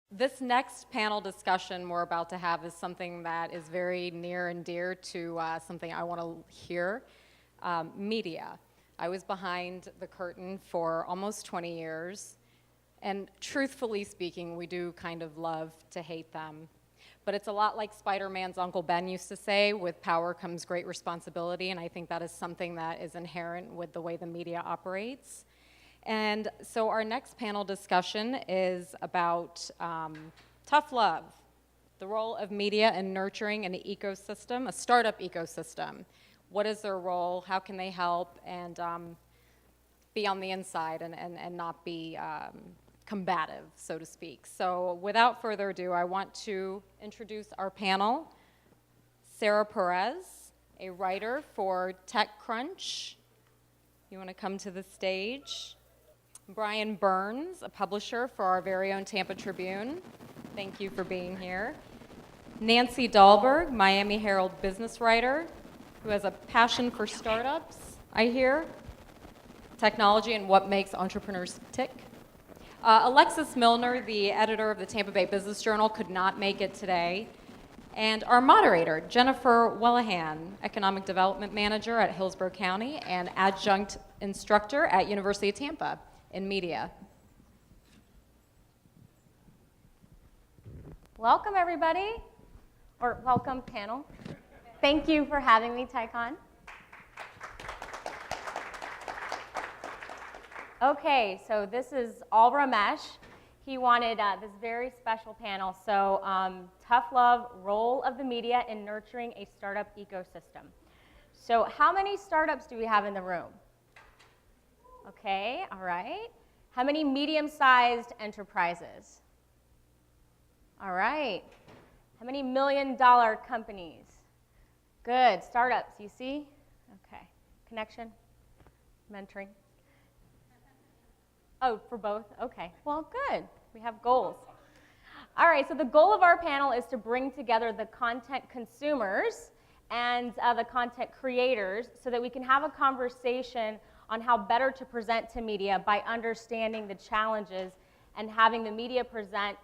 This next panel discussion we're about to have is something that is very near and dear to something I want to hear, media. I was behind the curtain for almost 20 years, and truthfully speaking, we do kind of love to hate them. But it's a lot like Spider-Man's Uncle Ben used to say, with power comes great responsibility, and I think that is something that is inherent with the way the media operates. And so our next panel discussion is about tough love, the role of media in nurturing an ecosystem, a startup ecosystem. What is their role? How can they help? And be on the inside and not be combative, so to speak. So without further ado, I want to introduce our panel. Sarah Perez, a writer for TechCrunch. You want to come to the stage? Brian Burns, a publisher for our very own Tampa Tribune. Thank you for being here. Nancy Dahlberg, Miami Herald business writer, who has a passion for startups, I hear, technology and what makes entrepreneurs tick. Alexis Milner, the editor of the Tampa Bay Business Journal, could not make it today. And our moderator, Jennifer Whelihan, Economic Development Manager at Hillsborough County and Adjunct Instructor at University of Tampa in Media. Welcome, everybody, or welcome, panel. Thank you for having me, TiECon. Okay, so this is all Ramesh. He wanted this very special panel. So tough love, role of the media in nurturing a startup ecosystem. So how many startups do we have in the room? Okay, all right. How many medium-sized enterprises? All right. How many million-dollar companies? Good, startups, you see? Okay, connection, mentoring. Oh, for both? Okay, well, good. We have goals. All right, so the goal of our panel is to bring together the content consumers and the content creators so that we can have a conversation on how better to present to media by understanding the challenges and having the media present,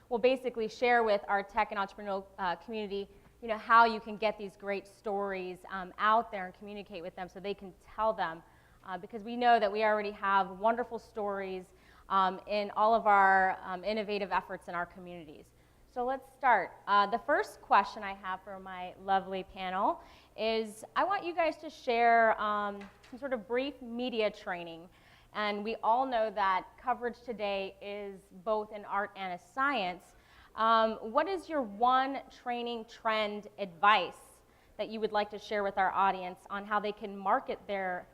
will basically share with our tech and entrepreneurial community, how you can get these great stories out there and communicate with them so they can tell them. Because we know that we already have wonderful stories in all of our innovative efforts in our communities. So let's start. The first question I have for my lovely panel is I want you guys to share some sort of brief media training. And we all know that coverage today is both an art and a science. What is your one training trend advice that you would like to share with our audience on how they can market their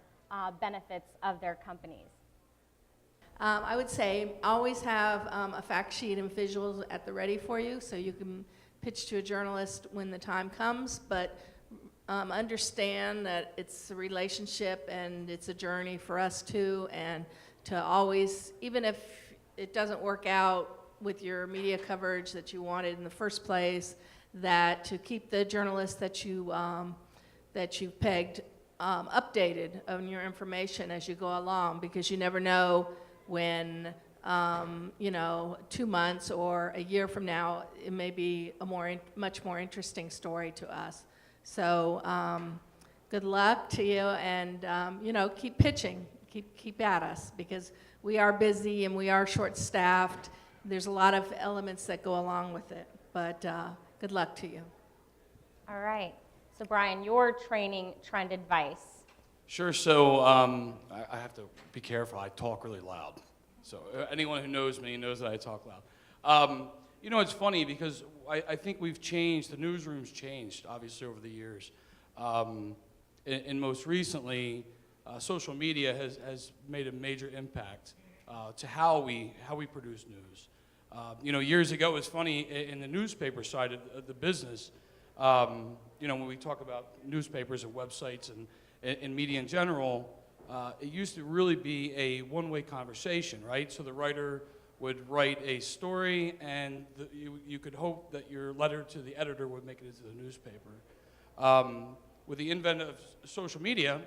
benefits of their companies? I would say always have a fact sheet and visuals at the ready for you so you can pitch to a journalist when the time comes, but understand that it's a relationship and it's a journey for us too, and to always, even if it doesn't work out with your media coverage that you wanted in the first place, that to keep the journalists that you've pegged updated on your information as you go along, because you never know when 2 months or a year from now it may be a much more interesting story to us. So good luck to you, and keep pitching, keep at us, because we are busy and we are short-staffed. There's a lot of elements that go along with it, but good luck to you. All right. So Brian, your training trend advice. Sure. So I have to be careful. I talk really loud. So anyone who knows me knows that I talk loud. It's funny because I think we've changed. The newsroom's changed, obviously, over the years. And most recently, social media has made a major impact to how we produce news. Years ago, it was funny in the newspaper side of the business. When we talk about newspapers and websites and media in general, it used to really be a one-way conversation, right? So the writer would write a story, and you could hope that your letter to the editor would make it into the newspaper. With the advent of social media,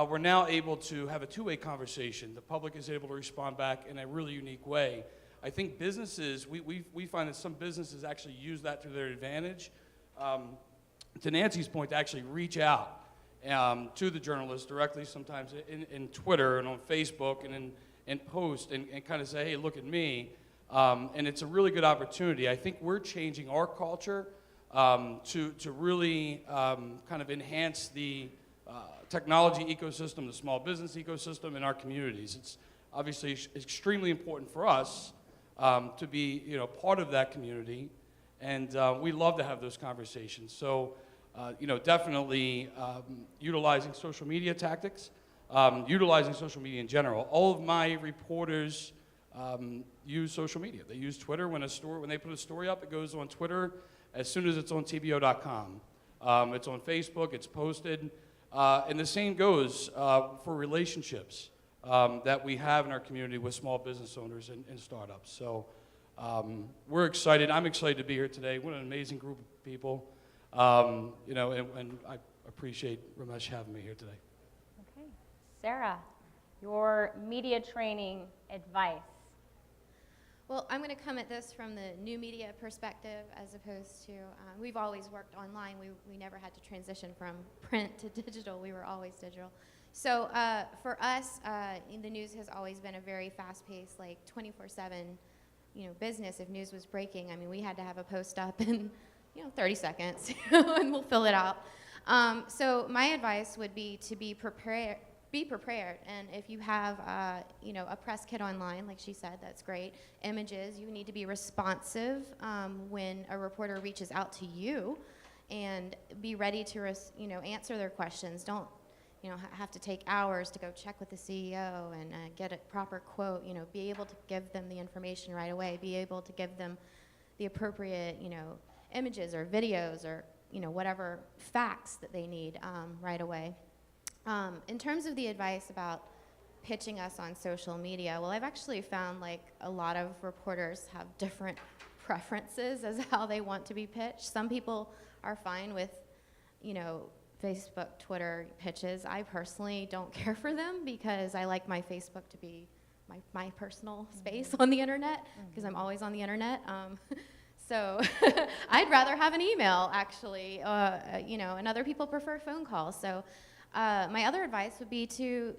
we're now able to have a two-way conversation. The public is able to respond back in a really unique way. I think businesses, we find that some businesses actually use that to their advantage. To Nancy's point, to actually reach out to the journalists directly, sometimes in Twitter and on Facebook and in post and kind of say, hey, look at me. And it's a really good opportunity. I think we're changing our culture to really kind of enhance the technology ecosystem, the small business ecosystem in our communities. It's obviously extremely important for us to be part of that community, and we love to have those conversations. So definitely utilizing social media tactics, utilizing social media in general. All of my reporters use social media. They use Twitter. When they put a story up, it goes on Twitter as soon as it's on TBO.com. It's on Facebook, it's posted. And the same goes for relationships that we have in our community with small business owners and startups. So we're excited. I'm excited to be here today. What an amazing group of people. And I appreciate Ramesh having me here today. Okay. Sarah, your media training advice. Well, I'm going to come at this from the new media perspective as opposed to, we've always worked online. We never had to transition from print to digital. We were always digital. So for us, the news has always been a very fast-paced, like 24/7, business. If news was breaking, I mean, we had to have a post up in, 30 seconds, and we'll fill it out. So my advice would be to be prepared. Be prepared, and if you have, a press kit online, like she said, that's great. Images, you need to be responsive when a reporter reaches out to you, and be ready to, answer their questions. Don't, have to take hours to go check with the CEO and get a proper quote. Be able to give them the information right away. Be able to give them the appropriate, images or videos or, whatever facts that they need right away. In terms of the advice about pitching us on social media, well, I've actually found like a lot of reporters have different preferences as how they want to be pitched. Some people are fine with, Facebook, Twitter pitches. I personally don't care for them because I like my Facebook to be my personal space on the internet because I'm always on the internet. So I'd rather have an email, actually, and other people prefer phone calls. So my other advice would be to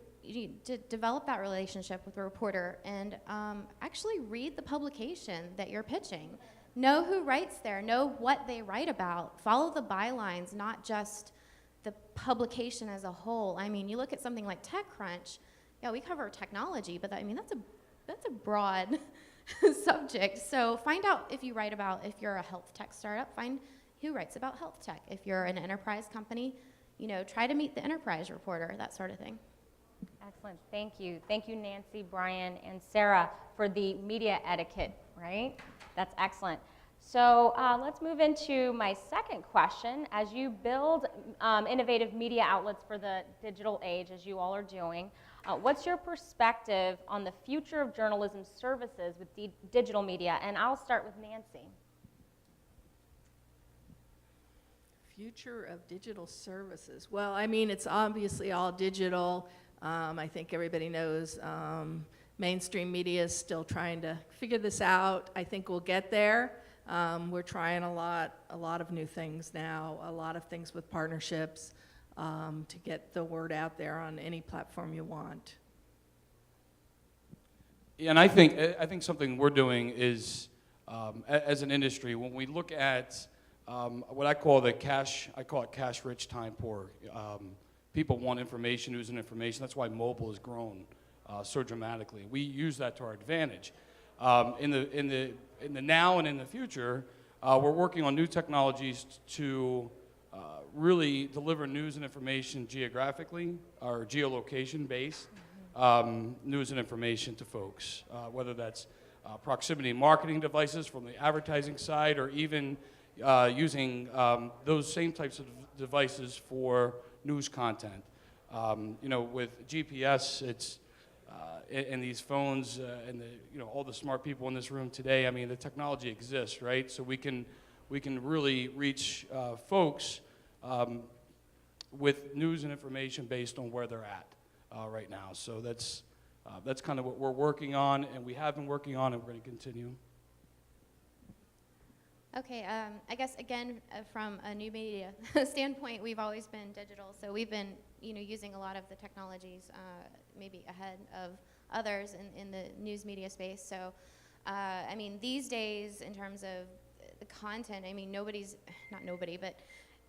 develop that relationship with a reporter and actually read the publication that you're pitching. Know who writes there. Know what they write about. Follow the bylines, not just the publication as a whole. I mean, you look at something like TechCrunch. Yeah, we cover technology, but that's a broad subject. So find out if you write about, if you're a health tech startup, find who writes about health tech. If you're an enterprise company, try to meet the enterprise reporter, that sort of thing. Excellent. Thank you. Thank you, Nancy, Brian, and Sarah, for the media etiquette, right? That's excellent. So let's move into my second question. As you build innovative media outlets for the digital age, as you all are doing, what's your perspective on the future of journalism services with digital media? And I'll start with Nancy. Future of digital services. Well, I mean, it's obviously all digital. I think everybody knows mainstream media is still trying to figure this out. I think we'll get there. We're trying a lot of new things now, a lot of things with partnerships to get the word out there on any platform you want. Yeah, and I think something we're doing is, as an industry, when we look at what I call it cash-rich, time-poor. People want information, news and information. That's why mobile has grown so dramatically. We use that to our advantage. In the now and in the future, we're working on new technologies to really deliver news and information geographically or geolocation-based news and information to folks, whether that's proximity marketing devices from the advertising side or even using those same types of devices for news content. With GPS, it's and these phones and all the smart people in this room today. I mean, the technology exists, right? So we can really reach folks with news and information based on where they're at right now. So that's That's kind of what we're working on, and we have been working on, and we're going to continue. Okay, I guess again, from a new media standpoint, we've always been digital, so we've been, using a lot of the technologies, maybe ahead of others in the news media space. So, I mean, these days, in terms of the content, I mean, not nobody, but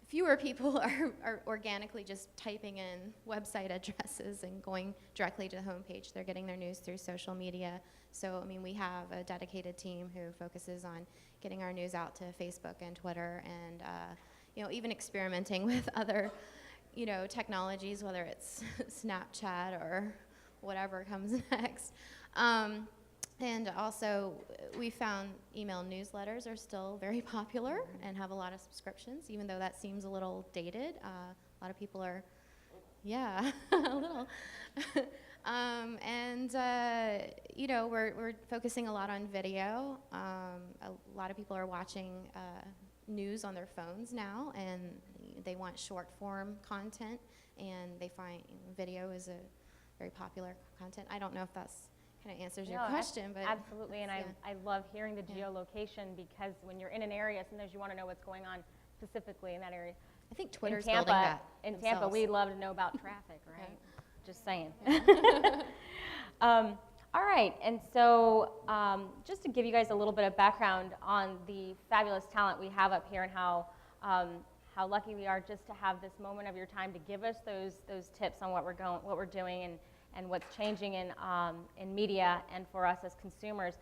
fewer people are organically just typing in website addresses and going directly to the homepage. They're getting their news through social media. So, I mean, we have a dedicated team who focuses on getting our news out to Facebook and Twitter, and even experimenting with other, technologies, whether it's Snapchat or whatever comes next. And also, we found email newsletters are still very popular and have a lot of subscriptions, even though that seems a little dated. A lot of people are, yeah, a little. We're focusing a lot on video. A lot of people are watching news on their phones now, and they want short form content, and they find video is a very popular content. I don't know if that's kind of answers your question, but absolutely, and I love hearing the geolocation, because when you're in an area, sometimes you want to know what's going on specifically in that area. I think Twitter's in Tampa, building that in themselves. Tampa, we love to know about traffic, right? Just saying. All right, and so just to give you guys a little bit of background on the fabulous talent we have up here, and how lucky we are just to have this moment of your time to give us those tips on what we're doing and what's changing in media and for us as consumers.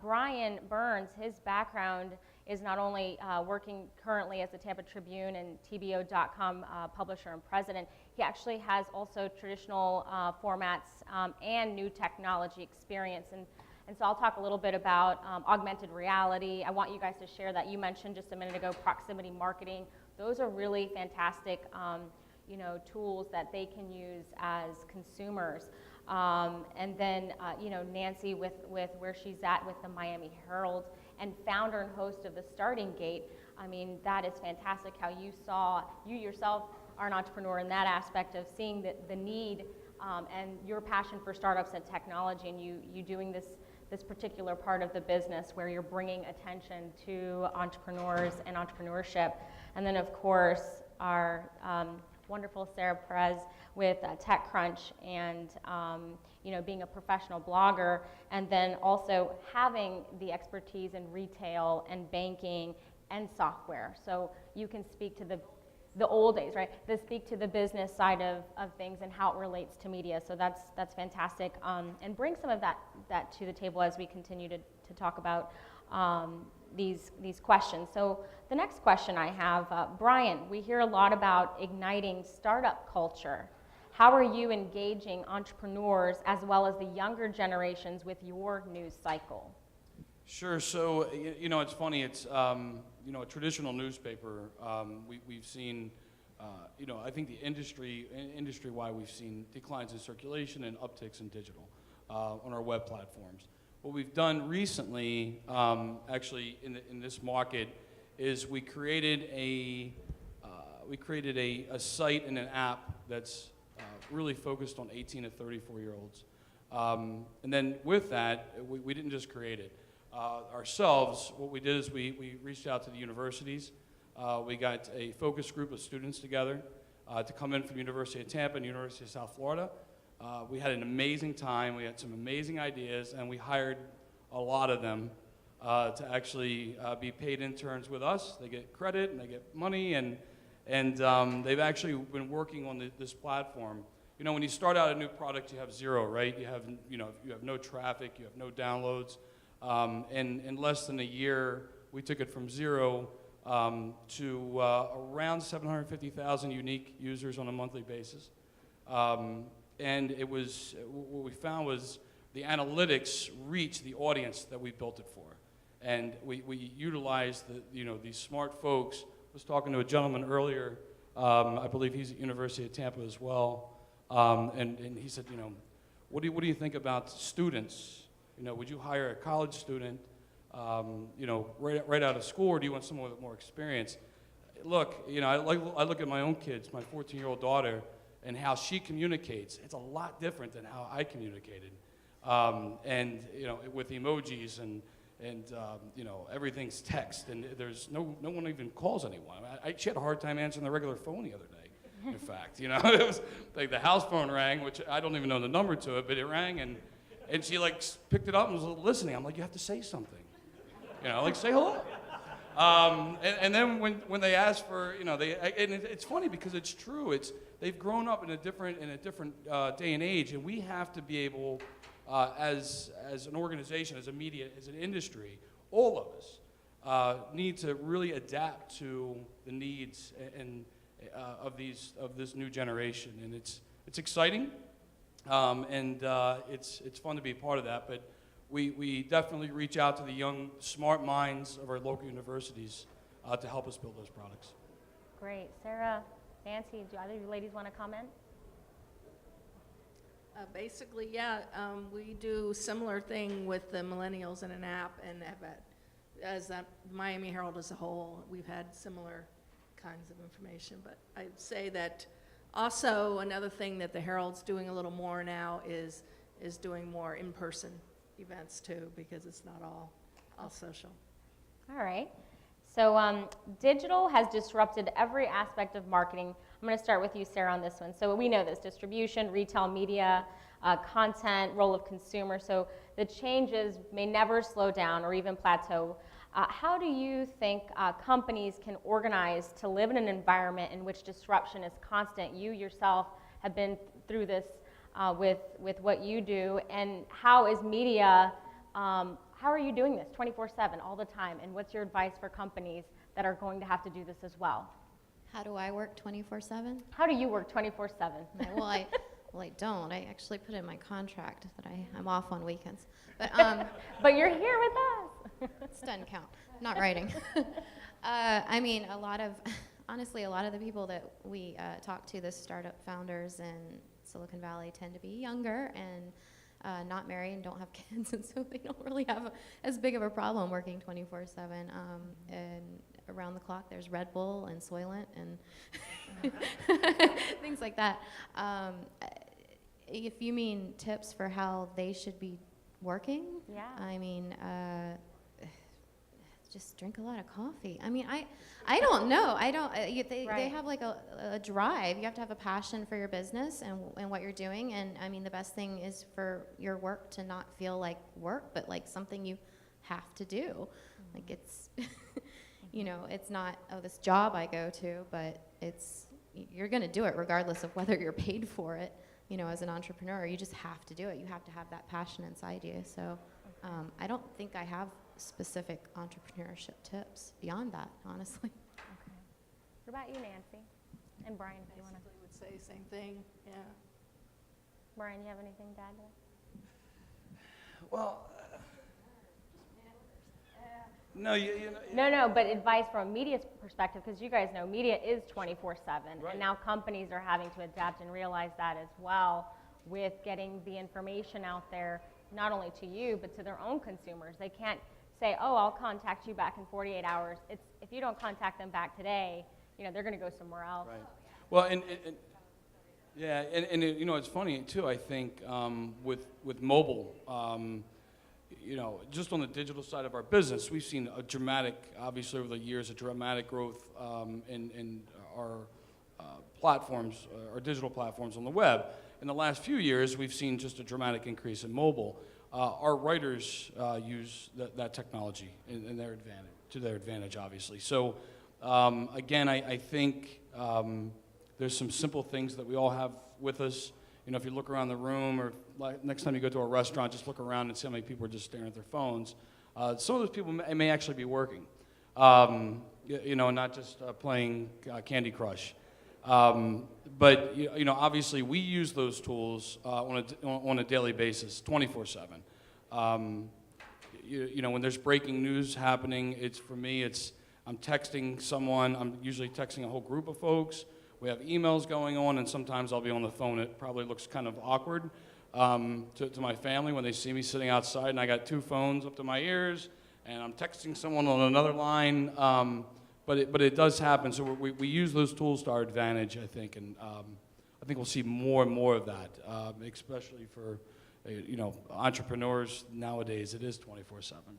Brian Burns, his background is not only working currently as the Tampa Tribune and TBO.com publisher and president, he actually has also traditional formats and new technology experience. And so I'll talk a little bit about augmented reality. I want you guys to share that. You mentioned just a minute ago proximity marketing. Those are really fantastic tools that they can use as consumers. And then, Nancy with where she's at with the Miami Herald, and founder and host of the Starting Gate. I mean, that is fantastic how you yourself are an entrepreneur in that aspect of seeing the need and your passion for startups and technology, and you doing this particular part of the business where you're bringing attention to entrepreneurs and entrepreneurship. And then, of course, our wonderful Sarah Perez with TechCrunch, and being a professional blogger, and then also having the expertise in retail and banking and software. So you can speak to the old days, right? Speak to the business side of things and how it relates to media. So that's fantastic, and bring some of that to the table as we continue to talk about these questions. So the next question I have, Brian, we hear a lot about igniting startup culture. How are you engaging entrepreneurs as well as the younger generations with your news cycle? Sure. So, it's funny. It's, a traditional newspaper, we've seen, I think the industry-wide, we've seen declines in circulation and upticks in digital on our web platforms. What we've done recently, actually in this market, is we created a site and an app that's really focused on 18 to 34-year-olds. And then with that, we didn't just create it ourselves. What we did is we reached out to the universities. We got a focus group of students together to come in from the University of Tampa and University of South Florida. We had an amazing time. We had some amazing ideas, and we hired a lot of them to actually be paid interns with us. They get credit and they get money, and they've actually been working on this platform. When you start out a new product, you have zero, right? You have no traffic, you have no downloads. And in less than a year, we took it from zero to around 750,000 unique users on a monthly basis. And it was, what we found was the analytics reached the audience that we built it for. And we utilized these smart folks. I was talking to a gentleman earlier, I believe he's at University of Tampa as well, and he said, what do you think about students? Would you hire a college student, right out of school, or do you want someone with more experience? Look, I look at my own kids, my 14-year-old daughter, and how she communicates. It's a lot different than how I communicated. And with emojis and everything's text, and there's no one even calls anyone. She had a hard time answering the regular phone the other day. In fact, it was like the house phone rang, which I don't even know the number to it, but it rang, and she like picked it up and was listening. I'm like, you have to say something, like say hello. And then when they ask for, and it's funny because it's true. They've grown up in a different day and age, and we have to be able, as an organization, as a media, as an industry, all of us need to really adapt to the needs and of this new generation, and it's exciting, and it's fun to be a part of that. But we definitely reach out to the young, smart minds of our local universities to help us build those products. Great. Sarah, Nancy, do either of you ladies want to comment? Basically, yeah, we do similar thing with the millennials in an app, and as Miami Herald as a whole, we've had similar kinds of information. But I'd say that also another thing that the Herald's doing a little more now is doing more in-person events too, because it's not all social. All right. So digital has disrupted every aspect of marketing. I'm going to start with you, Sarah, on this one. So we know this: distribution, retail media, content, role of consumer. So the changes may never slow down or even plateau. How do you think companies can organize to live in an environment in which disruption is constant? You yourself have been through this with what you do, and how is media, how are you doing this 24/7 all the time, and what's your advice for companies that are going to have to do this as well? How do I work 24/7? How do you work 24/7? Well, I don't. I actually put in my contract that I'm off on weekends. But But you're here with us. it doesn't count. I'm not writing. I mean, honestly, a lot of the people that we talk to, the startup founders in Silicon Valley, tend to be younger and not married and don't have kids, and so they don't really have as big of a problem working 24/7. And around the clock, there's Red Bull and Soylent and things like that. If you mean tips for how they should be working, Yeah. I mean, just drink a lot of coffee. I mean, I don't know. They Right. have like a drive. You have to have a passion for your business and what you're doing. And I mean, the best thing is for your work to not feel like work, but like something you have to do. Mm-hmm. Like it's, it's not, this job I go to, but you're going to do it regardless of whether you're paid for it. As an entrepreneur, you just have to do it. You have to have that passion inside you. So I don't think I have specific entrepreneurship tips beyond that, honestly. Okay. What about you, Nancy? And Brian, if you want to. Basically would say same thing, yeah. Brian, you have anything to add to that? Well, no, No, but advice from a media perspective, because you guys know media is 24/7, Right. and now companies are having to adapt and realize that as well with getting the information out there, not only to you, but to their own consumers. They can't say, oh, I'll contact you back in 48 hours. If you don't contact them back today, they're going to go somewhere else. Right. Well, and it's funny too. I think with mobile, just on the digital side of our business, we've seen a dramatic, obviously over the years, a dramatic growth in our platforms, our digital platforms on the web. In the last few years, we've seen just a dramatic increase in mobile. Our writers use that technology in to their advantage, obviously. So again, I think there's some simple things that we all have with us. If you look around the room, or next time you go to a restaurant, just look around and see how many people are just staring at their phones. Some of those people may actually be working, not just playing Candy Crush. But obviously we use those tools on a daily basis, 24/7. When there's breaking news happening, I'm texting someone. I'm usually texting a whole group of folks. We have emails going on, and sometimes I'll be on the phone. It probably looks kind of awkward to my family when they see me sitting outside, and I got two phones up to my ears, and I'm texting someone on another line. But it does happen, so we use those tools to our advantage, I think, and I think we'll see more and more of that, especially for entrepreneurs nowadays, it is 24/7.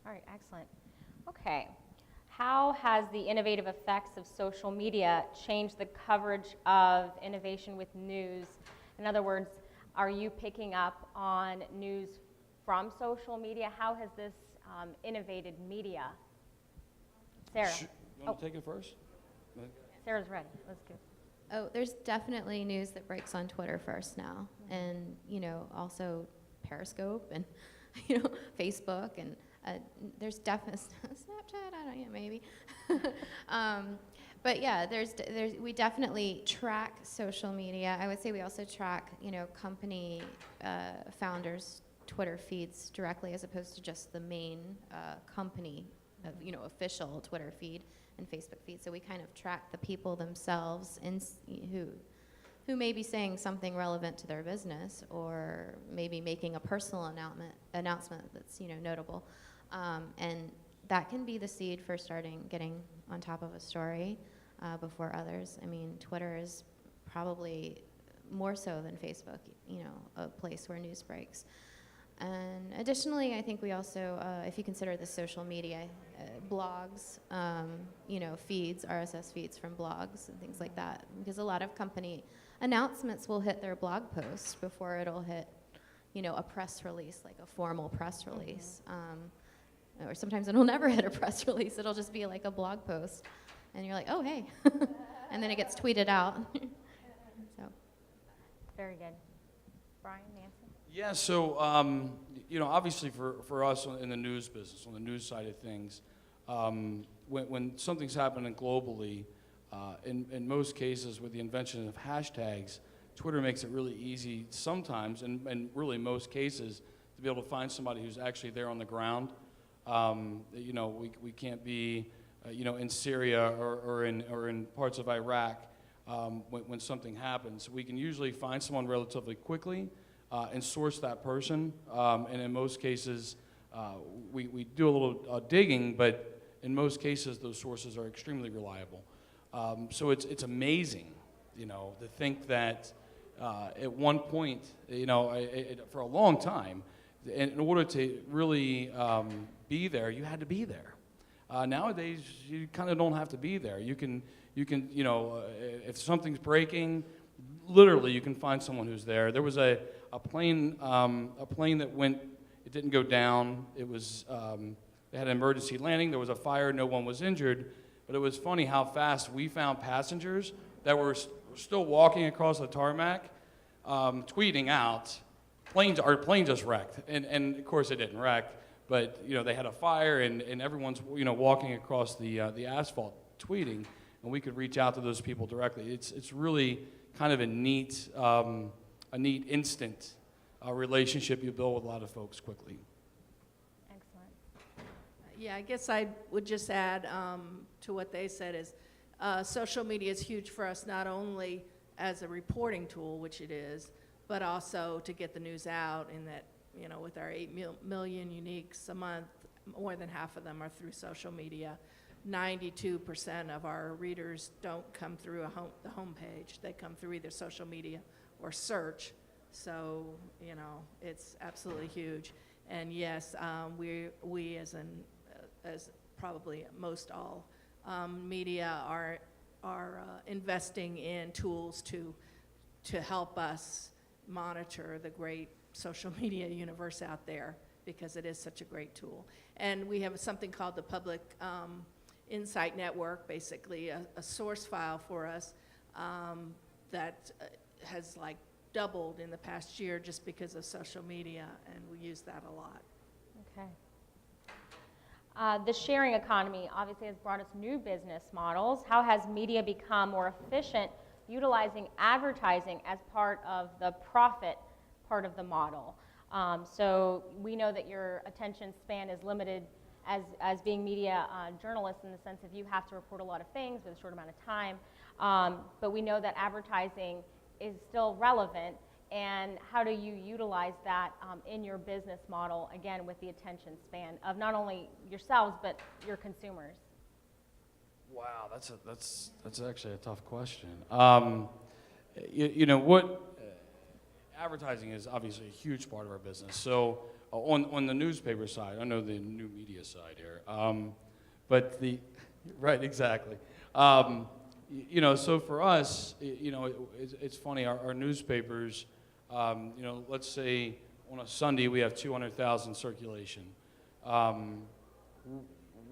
All right, excellent. Okay. How has the innovative effects of social media changed the coverage of innovation with news? In other words, are you picking up on news from social media? How has this innovated media? Sarah. You want to take it first? Sarah's ready. Let's go. Oh, there's definitely news that breaks on Twitter first now, and also Periscope and Facebook, and there's definitely Snapchat. I don't know, maybe. But yeah, we definitely track social media. I would say we also track company founders' Twitter feeds directly, as opposed to just the main company official Twitter feed and Facebook feed. So we kind of track the people themselves who may be saying something relevant to their business, or maybe making a personal announcement that's notable, and that can be the seed for getting on top of a story before others. I mean, Twitter is probably more so than Facebook, a place where news breaks. And additionally, I think we also, if you consider the social media, blogs, feeds, RSS feeds from blogs and things like that, because a lot of company announcements will hit their blog post before it'll hit, a press release, like a formal press release. Or sometimes it'll never hit a press release. It'll just be like a blog post, and you're like, oh, hey. And then it gets tweeted out. So. Very good. Brian, Nancy? Yeah, so, obviously for us in the news business, on the news side of things, when something's happening globally, in most cases with the invention of hashtags, Twitter makes it really easy sometimes, and really most cases, to be able to find somebody who's actually there on the ground. We can't be, in Syria or in parts of Iraq when something happens. We can usually find someone relatively quickly and source that person. And in most cases, we do a little digging, but in most cases, those sources are extremely reliable. So it's amazing, to think that at one point, for a long time, in order to really be there, you had to be there. Nowadays, you kind of don't have to be there. You can, if something's breaking, literally, you can find someone who's there. There was a plane that went. It didn't go down. It was. They had an emergency landing. There was a fire. No one was injured. But it was funny how fast we found passengers that were still walking across the tarmac, tweeting out, our plane just wrecked. And of course it didn't wreck, but they had a fire, and everyone's walking across the asphalt tweeting, and we could reach out to those people directly. It's really kind of a neat instant relationship you build with a lot of folks quickly. Excellent. Yeah, I guess I would just add to what they said is social media is huge for us, not only as a reporting tool, which it is, but also to get the news out in that, with our 8 million uniques a month, more than half of them are through social media. 92% of our readers don't come through the homepage. They come through either social media or search. So, it's absolutely huge. And yes, we as probably most all media are investing in tools to help us monitor the great social media universe out there, because it is such a great tool. And we have something called the Public Insight Network, basically a source file for us that has doubled in the past year just because of social media, and we use that a lot. Okay. The sharing economy obviously has brought us new business models. How has media become more efficient utilizing advertising as part of the profit part of the model? So we know that your attention span is limited as being media journalists, in the sense of you have to report a lot of things with a short amount of time. But we know that advertising is still relevant. And how do you utilize that in your business model, again, with the attention span of not only yourselves, but your consumers? Wow, that's actually a tough question. advertising is obviously a huge part of our business. So on the newspaper side, I know the new media side here, but right, exactly. You know, so for us, you know, it's funny, our newspapers, you know, let's say on a Sunday we have 200,000 circulation.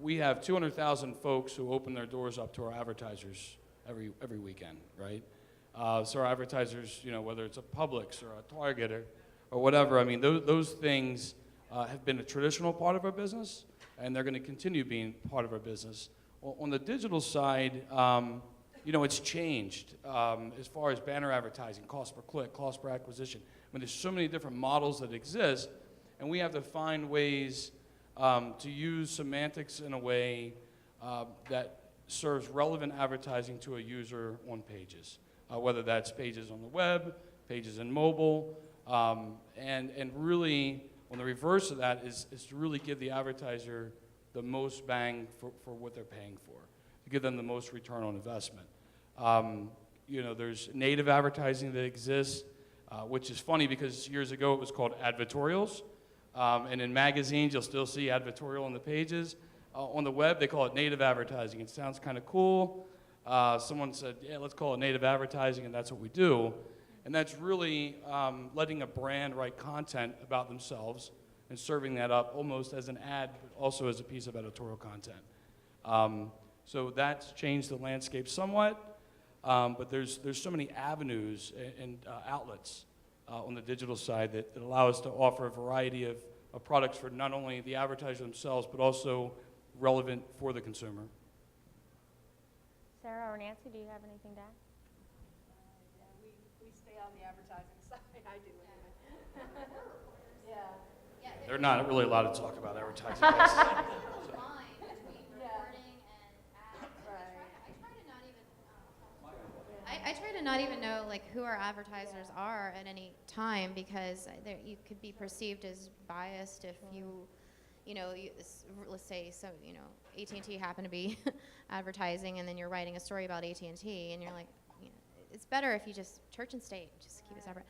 We have 200,000 folks who open their doors up to our advertisers every weekend, right? So our advertisers, you know, whether it's a Publix or a Target or whatever, I mean, those things have been a traditional part of our business, and they're going to continue being part of our business. On the digital side, you know, it's changed as far as banner advertising, cost per click, cost per acquisition. I mean, there's so many different models that exist, and we have to find ways to use semantics in a way that serves relevant advertising to a user on pages, whether that's pages on the web, pages in mobile, and really, on the reverse of that is to really give the advertiser the most bang for what they're paying for, to give them the most return on investment. You know, there's native advertising that exists, which is funny because years ago it was called advertorials. And in magazines, you'll still see advertorial on the pages. On the web, they call it native advertising. It sounds kind of cool. Someone said, yeah, let's call it native advertising, and that's what we do. And that's really letting a brand write content about themselves and serving that up almost as an ad, but also as a piece of editorial content. So that's changed the landscape somewhat, but there's so many avenues and outlets on the digital side that allow us to offer a variety of products for not only the advertiser themselves, but also relevant for the consumer. Sarah or Nancy, do you have anything to add? Yeah, we stay on the advertising side. I do anyway. Yeah. They're not really allowed to talk about advertising. Line between reporting and ads. I try to not even know like who our advertisers are at any time, because you could be perceived as biased if let's say AT&T happen to be advertising, and then you're writing a story about AT&T, and you're like, it's better if you just church and state, just keep it separate.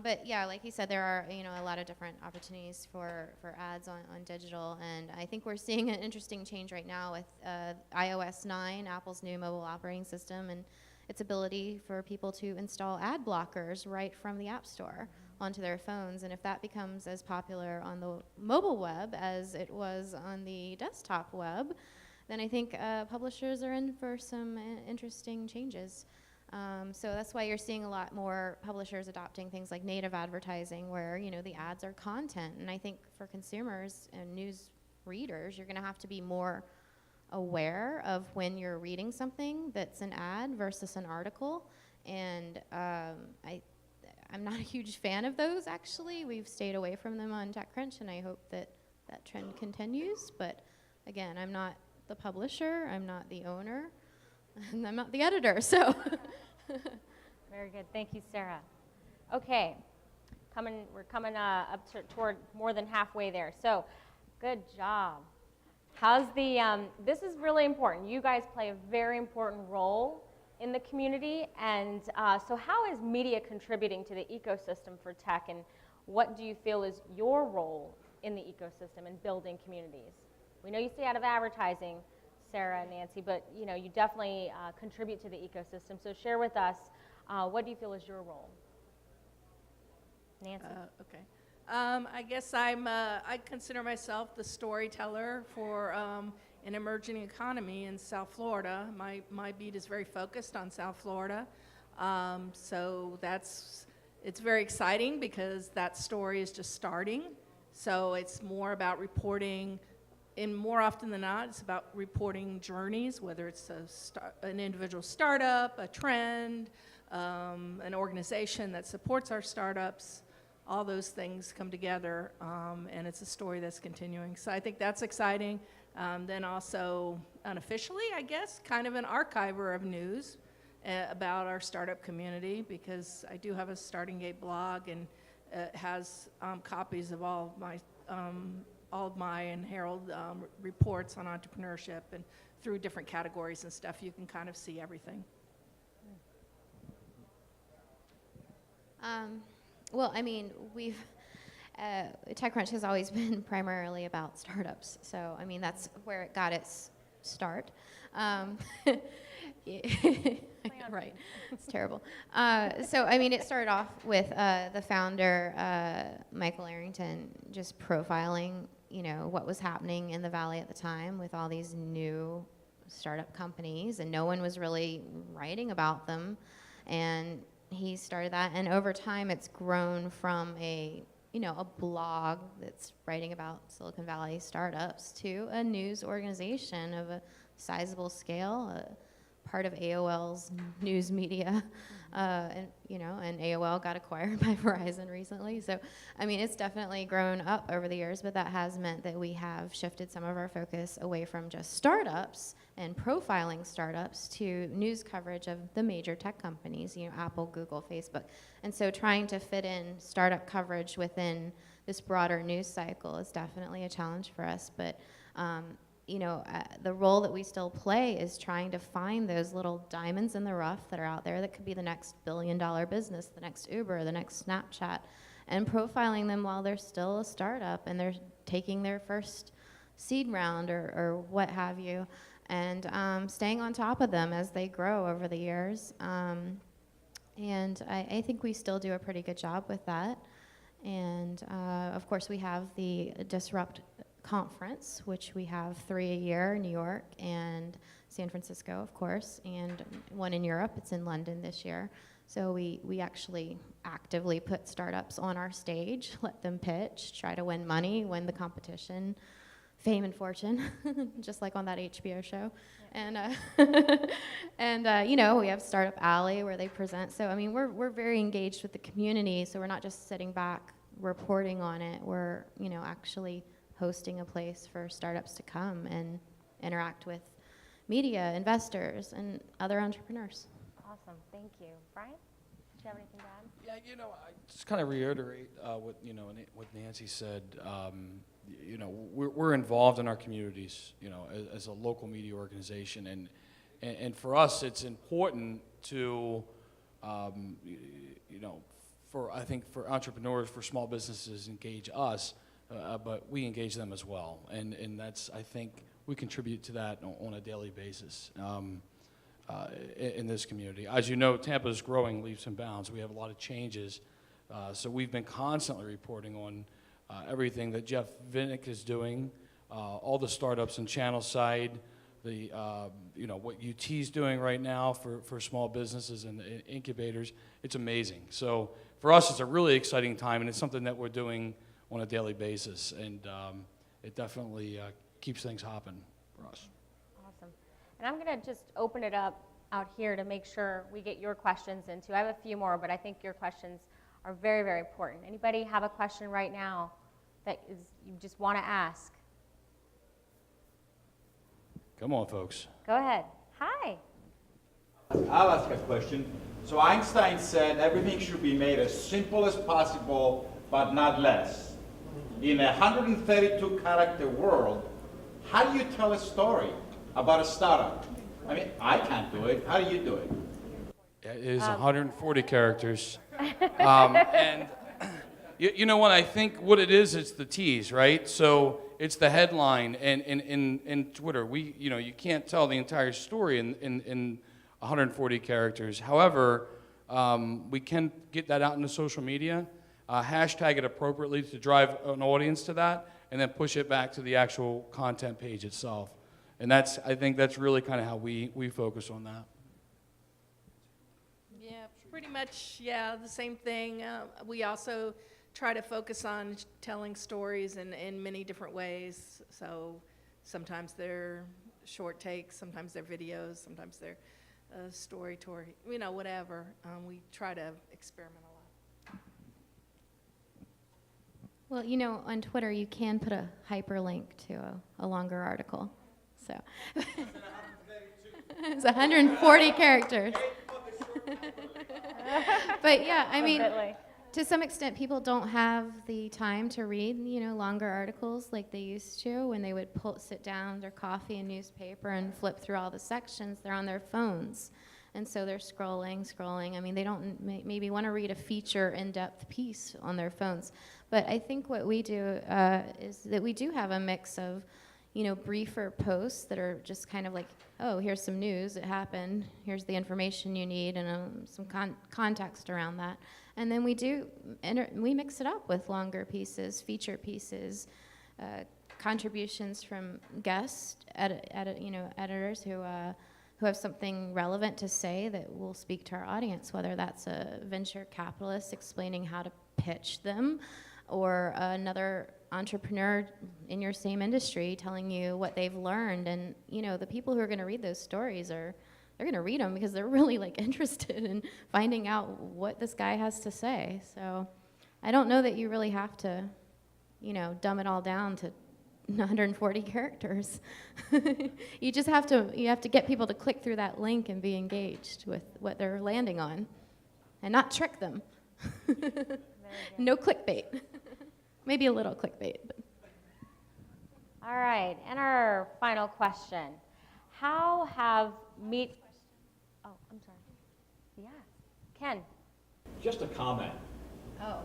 But yeah, like you said, there are a lot of different opportunities for ads on digital, and I think we're seeing an interesting change right now with iOS 9, Apple's new mobile operating system, and its ability for people to install ad blockers right from the App Store onto their phones. And if that becomes as popular on the mobile web as it was on the desktop web, then I think publishers are in for some interesting changes. So that's why you're seeing a lot more publishers adopting things like native advertising, where the ads are content. And I think for consumers and news readers, you're going to have to be more aware of when you're reading something that's an ad versus an article. And I'm not a huge fan of those, actually. We've stayed away from them on TechCrunch, and I hope that trend continues. But again, I'm not the publisher, I'm not the owner, and I'm not the editor, so. Very good. Thank you, Sarah. Okay, we're coming up toward more than halfway there. So, good job. How's this is really important. You guys play a very important role in the community, and so how is media contributing to the ecosystem for tech, and what do you feel is your role in the ecosystem in building communities? We know you stay out of advertising, Sarah and Nancy, but you definitely contribute to the ecosystem. So share with us, what do you feel is your role? Nancy? Okay. I guess I consider myself the storyteller for an emerging economy in South Florida. My beat is very focused on South Florida. So it's very exciting because that story is just starting. So it's more about reporting, and more often than not, it's about reporting journeys, whether it's an individual startup, a trend, an organization that supports our startups. All those things come together, and it's a story that's continuing. So I think that's exciting. Then also, unofficially, I guess, kind of an archiver of news about our startup community, because I do have a Starting Gate blog, and it has copies of all of my and Herald reports on entrepreneurship, and through different categories and stuff, you can kind of see everything. Well, I mean, TechCrunch has always been primarily about startups. So, I mean, that's where it got its start. Right. It's terrible. So, I mean, it started off with the founder, Michael Arrington, just profiling, what was happening in the Valley at the time with all these new startup companies, and no one was really writing about them. And he started that, and over time, it's grown from a blog that's writing about Silicon Valley startups to a news organization of a sizable scale, part of AOL's news media, and AOL got acquired by Verizon recently. So, I mean, it's definitely grown up over the years, but that has meant that we have shifted some of our focus away from just startups and profiling startups to news coverage of the major tech companies, Apple, Google, Facebook. And so trying to fit in startup coverage within this broader news cycle is definitely a challenge for us. But the role that we still play is trying to find those little diamonds in the rough that are out there that could be the next billion-dollar business, the next Uber, the next Snapchat, and profiling them while they're still a startup and they're taking their first seed round or what have you, and staying on top of them as they grow over the years. And I think we still do a pretty good job with that. And of course, we have the Disrupt conference, which we have 3 a year, New York and San Francisco, of course, and one in Europe. It's in London this year. So we actually actively put startups on our stage, let them pitch, try to win money, win the competition, fame and fortune, just like on that HBO show. Yeah. And we have Startup Alley where they present. So I mean, we're very engaged with the community. So we're not just sitting back reporting on it. We're actually hosting a place for startups to come and interact with media, investors, and other entrepreneurs. Awesome, thank you. Brian, do you have anything to add? Yeah, I just kind of reiterate what Nancy said. We're involved in our communities, as a local media organization, and for us, it's important to, for entrepreneurs, for small businesses, engage us. But we engage them as well, and that's, I think, we contribute to that on a daily basis in this community. As you know, Tampa is growing leaps and bounds. We have a lot of changes, so we've been constantly reporting on everything that Jeff Vinnick is doing, all the startups and channel side, what UT's doing right now for small businesses and incubators. It's amazing. So for us, it's a really exciting time, and it's something that we're doing on a daily basis, and it definitely keeps things hopping for us. Awesome. And I'm going to just open it up out here to make sure we get your questions in too. I have a few more, but I think your questions are very, very important. Anybody have a question right now that you just want to ask? Come on, folks. Go ahead. Hi. I'll ask a question. So Einstein said everything should be made as simple as possible, but not less. In a 132-character world, how do you tell a story about a startup? I mean, I can't do it. How do you do it? It is 140 characters. And you know what? I think what it is, it's the tease, right? So it's the headline. And in Twitter, you can't tell the entire story in 140 characters. However, we can get that out into social media. Hashtag it appropriately to drive an audience to that, and then push it back to the actual content page itself. And I think that's really kind of how we focus on that. Yeah, pretty much, the same thing. We also try to focus on telling stories in many different ways. So sometimes they're short takes, sometimes they're videos, sometimes they're story tour, whatever. We try to experiment a lot. Well, on Twitter, you can put a hyperlink to a longer article. So it's 140 characters. But yeah, I mean, to some extent, people don't have the time to read, longer articles like they used to when they would sit down, their coffee and newspaper and flip through all the sections. They're on their phones. And so they're scrolling. I mean, they don't maybe want to read a feature in-depth piece on their phones. But I think what we do is that we do have a mix of, briefer posts that are just kind of like, oh, here's some news, it happened, here's the information you need, and some context around that. And then we mix it up with longer pieces, feature pieces, contributions from guest editors who have something relevant to say that will speak to our audience, whether that's a venture capitalist explaining how to pitch them, or another entrepreneur in your same industry telling you what they've learned. And the people who are going to read those stories they're going to read them because they're really interested in finding out what this guy has to say. So I don't know that you really have to dumb it all down to 140 characters. You just have to get people to click through that link and be engaged with what they're landing on and not trick them. No clickbait. Maybe a little clickbait. But. All right, and our final question. How have Oh, I'm sorry. Yeah. Ken. Just a comment. Oh.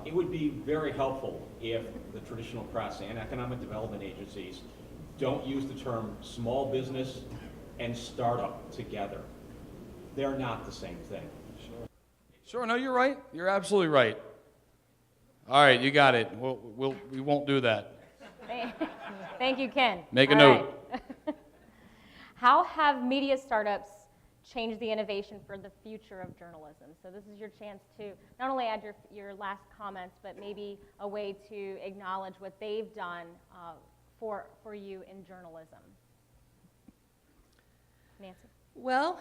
It would be very helpful if the traditional press and economic development agencies don't use the term small business and startup together. They're not the same thing. Sure, no, you're right. You're absolutely right. All right, you got it. We won't do that. Thank you, Ken. Make a All note. Right. How have media startups changed the innovation for the future of journalism? So this is your chance to not only add your last comments, but maybe a way to acknowledge what they've done for you in journalism. Nancy? Well,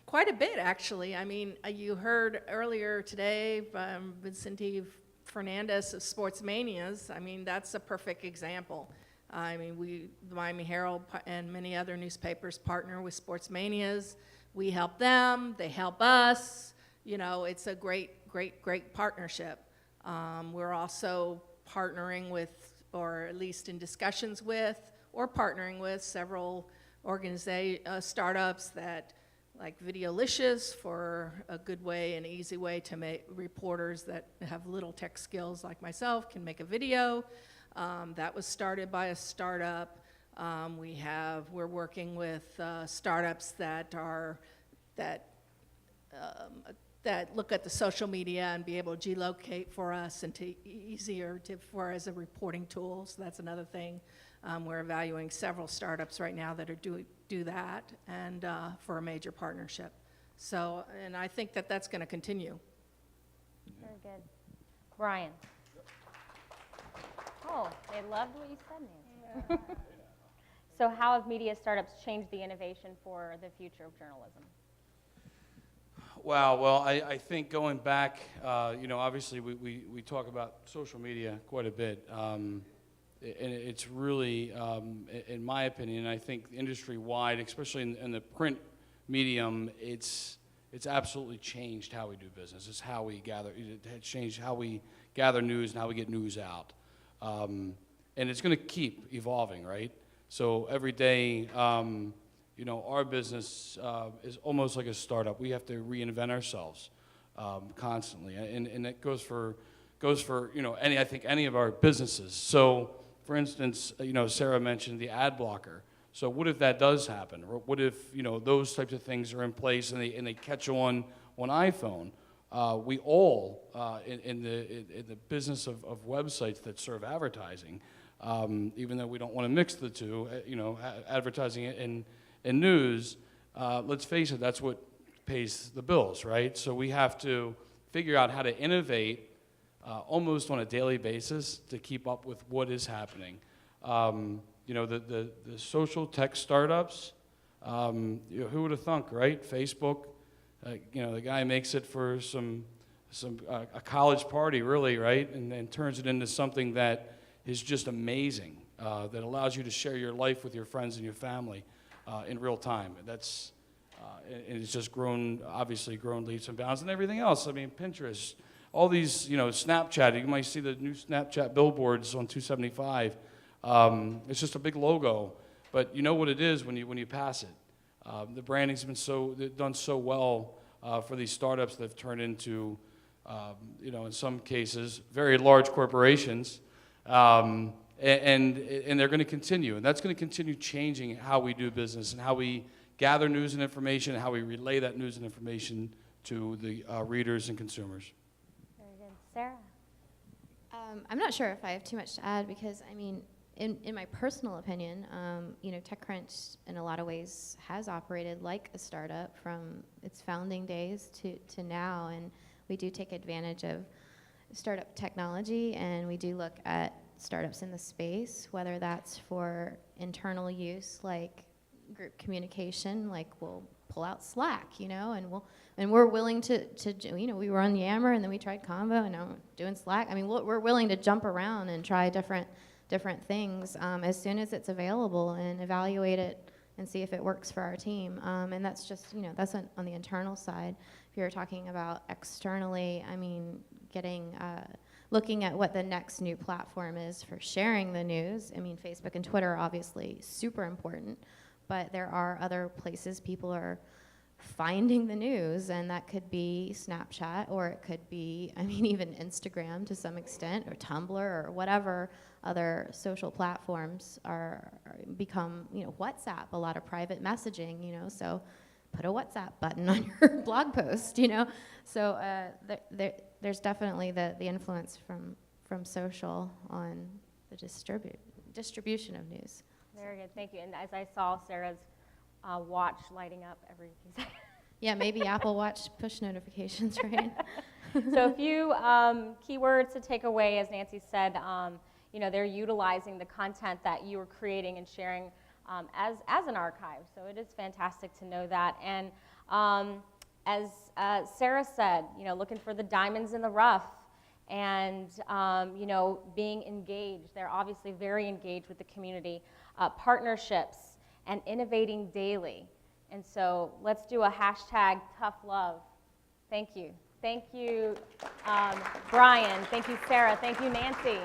quite a bit, actually. I mean, you heard earlier today from Vicente Fernandez of Sports Manias. I mean, that's a perfect example. I mean, the Miami Herald and many other newspapers partner with Sports Manias. We help them, they help us. It's a great partnership. We're also partnering with, or at least in discussions with, or partnering with several startups that, like Videolicious, for a good way and easy way to make reporters that have little tech skills like myself can make a video. That was started by a startup. We're working with startups that look at the social media and be able to geolocate for us and for as a reporting tool. So that's another thing. We're evaluating several startups right now that are do that, and for a major partnership. So, and I think that's going to continue. Very good. Brian. Oh, they loved what you said, Nancy. Yeah. So how have media startups changed the innovation for the future of journalism? Wow, well, I think going back, obviously we talk about social media quite a bit. And it's really, in my opinion, I think industry-wide, especially in the print medium, it's absolutely changed how we do business. It's how we gather. It has changed how we gather news and how we get news out. And it's going to keep evolving, right? So every day, our business is almost like a startup. We have to reinvent ourselves constantly, and it goes for any of our businesses. So, for instance, Sarah mentioned the ad blocker. So what if that does happen? Or what if those types of things are in place and they catch on iPhone? We all in the business of websites that serve advertising, even though we don't want to mix the two, advertising and news. Let's face it, that's what pays the bills, right? So we have to figure out how to innovate almost on a daily basis to keep up with what is happening. The social tech startups, who would have thunk, right? Facebook, the guy makes it for a college party, really, right? And then turns it into something that is just amazing, that allows you to share your life with your friends and your family in real time. That's and it's just grown leaps and bounds, and everything else. I mean, Pinterest, all these, Snapchat. You might see the new Snapchat billboards on 275. It's just a big logo, but you know what it is when you pass it. The branding's been done so well for these startups that have turned into, in some cases, very large corporations, and they're going to continue, and that's going to continue changing how we do business and how we gather news and information, and how we relay that news and information to the readers and consumers. Very good. Sarah? I'm not sure if I have too much to add because, I mean, in my personal opinion, TechCrunch in a lot of ways has operated like a startup from its founding days to now, and we do take advantage of startup technology, and we do look at startups in the space, whether that's for internal use like group communication, like we'll pull out Slack, and we're willing to we were on Yammer and then we tried Convo and now we're doing Slack. I mean, we're willing to jump around and try different things as soon as it's available and evaluate it and see if it works for our team. And that's just, that's on the internal side. If you're talking about externally, I mean, looking at what the next new platform is for sharing the news. I mean, Facebook and Twitter are obviously super important, but there are other places people are finding the news, and that could be Snapchat, or it could be, even Instagram to some extent, or Tumblr, or whatever other social platforms become, WhatsApp, a lot of private messaging, so put a WhatsApp button on your blog post, So there's definitely the influence from social on the distribution of news. Very good, thank you. And as I saw Sarah's watch lighting up every few seconds. Yeah, maybe Apple Watch push notifications, right? So a few keywords to take away, as Nancy said, they're utilizing the content that you are creating and sharing as an archive. So it is fantastic to know that. And as Sarah said, looking for the diamonds in the rough and, being engaged. They're obviously very engaged with the community. Partnerships and innovating daily. And so let's do a hashtag tough love. Thank you. Thank you, Brian. Thank you, Sarah. Thank you, Nancy.